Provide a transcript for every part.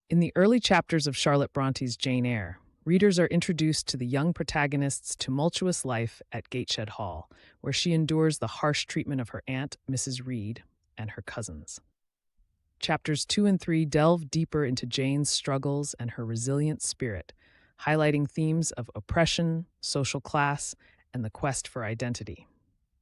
In the early chapters of Charlotte Bronte's Jane Eyre, readers are introduced to the young protagonist's tumultuous life at Gateshead Hall, where she endures the harsh treatment of her aunt, Mrs. Reed, and her cousins. Chapters 2 and 3 delve deeper into Jane's struggles and her resilient spirit, highlighting themes of oppression, social class, and the quest for identity.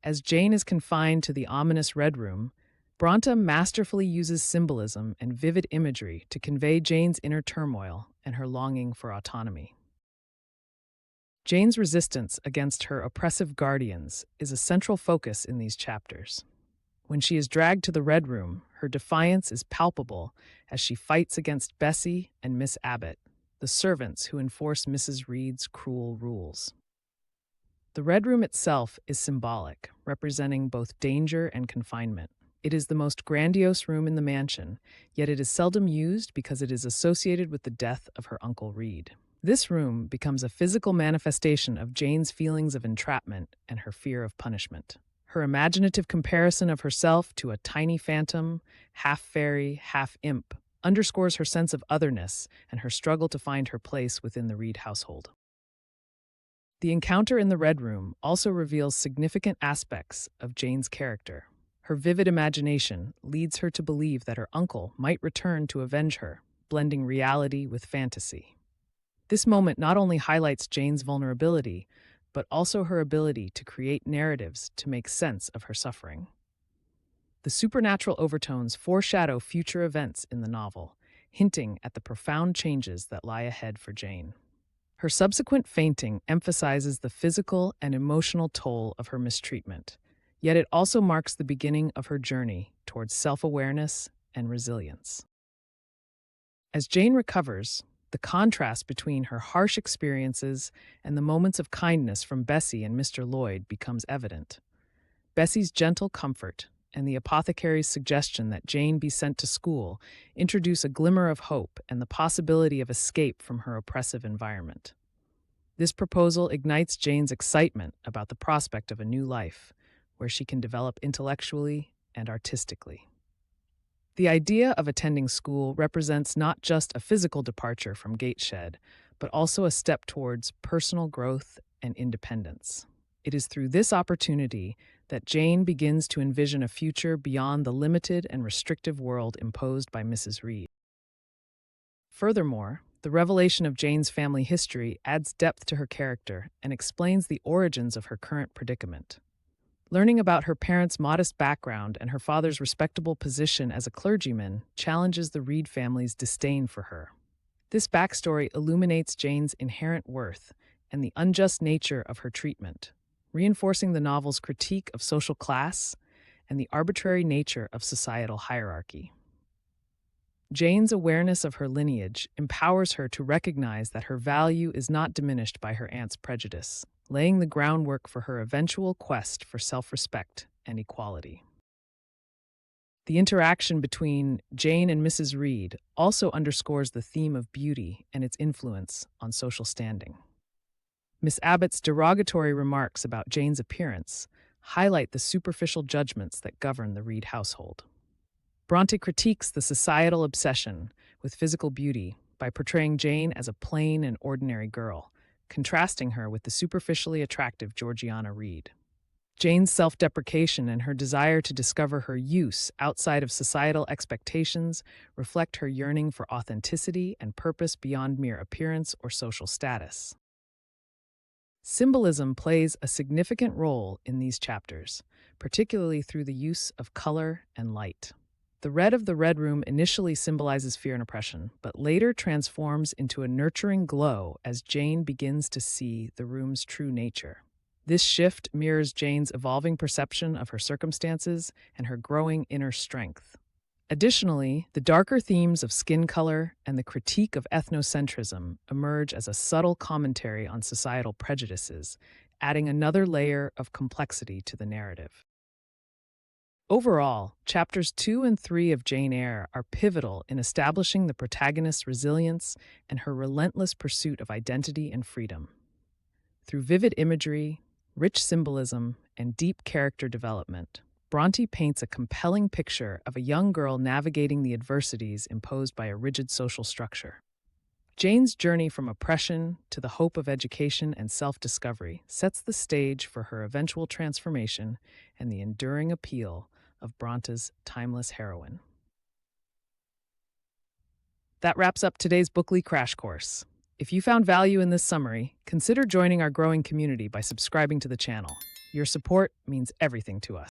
As Jane is confined to the ominous Red Room, Bronte masterfully uses symbolism and vivid imagery to convey Jane's inner turmoil and her longing for autonomy. Jane's resistance against her oppressive guardians is a central focus in these chapters. When she is dragged to the Red Room, her defiance is palpable as she fights against Bessie and Miss Abbott, the servants who enforce Mrs. Reed's cruel rules. The Red Room itself is symbolic, representing both danger and confinement. It is the most grandiose room in the mansion, yet it is seldom used because it is associated with the death of her Uncle Reed. This room becomes a physical manifestation of Jane's feelings of entrapment and her fear of punishment. Her imaginative comparison of herself to a tiny phantom, half fairy, half imp, underscores her sense of otherness and her struggle to find her place within the Reed household. The encounter in the Red Room also reveals significant aspects of Jane's character. Her vivid imagination leads her to believe that her uncle might return to avenge her, blending reality with fantasy. This moment not only highlights Jane's vulnerability, but also her ability to create narratives to make sense of her suffering. The supernatural overtones foreshadow future events in the novel, hinting at the profound changes that lie ahead for Jane. Her subsequent fainting emphasizes the physical and emotional toll of her mistreatment, yet it also marks the beginning of her journey towards self-awareness and resilience. As Jane recovers, the contrast between her harsh experiences and the moments of kindness from Bessie and Mr. Lloyd becomes evident. Bessie's gentle comfort and the apothecary's suggestion that Jane be sent to school introduce a glimmer of hope and the possibility of escape from her oppressive environment. This proposal ignites Jane's excitement about the prospect of a new life, where she can develop intellectually and artistically. The idea of attending school represents not just a physical departure from Gateshead, but also a step towards personal growth and independence. It is through this opportunity that Jane begins to envision a future beyond the limited and restrictive world imposed by Mrs. Reed. Furthermore, the revelation of Jane's family history adds depth to her character and explains the origins of her current predicament. Learning about her parents' modest background and her father's respectable position as a clergyman challenges the Reed family's disdain for her. This backstory illuminates Jane's inherent worth and the unjust nature of her treatment, reinforcing the novel's critique of social class and the arbitrary nature of societal hierarchy. Jane's awareness of her lineage empowers her to recognize that her value is not diminished by her aunt's prejudice, laying the groundwork for her eventual quest for self-respect and equality. The interaction between Jane and Mrs. Reed also underscores the theme of beauty and its influence on social standing. Miss Abbott's derogatory remarks about Jane's appearance highlight the superficial judgments that govern the Reed household. Bronte critiques the societal obsession with physical beauty by portraying Jane as a plain and ordinary girl, contrasting her with the superficially attractive Georgiana Reed. Jane's self-deprecation and her desire to discover her use outside of societal expectations reflect her yearning for authenticity and purpose beyond mere appearance or social status. Symbolism plays a significant role in these chapters, particularly through the use of color and light. The red of the Red Room initially symbolizes fear and oppression, but later transforms into a nurturing glow as Jane begins to see the room's true nature. This shift mirrors Jane's evolving perception of her circumstances and her growing inner strength. Additionally, the darker themes of skin color and the critique of ethnocentrism emerge as a subtle commentary on societal prejudices, adding another layer of complexity to the narrative. Overall, chapters 2 and 3 of Jane Eyre are pivotal in establishing the protagonist's resilience and her relentless pursuit of identity and freedom. Through vivid imagery, rich symbolism, and deep character development, Bronte paints a compelling picture of a young girl navigating the adversities imposed by a rigid social structure. Jane's journey from oppression to the hope of education and self-discovery sets the stage for her eventual transformation and the enduring appeal of Bronte's timeless heroine. That wraps up today's Bookly Crash Course. If you found value in this summary, consider joining our growing community by subscribing to the channel. Your support means everything to us.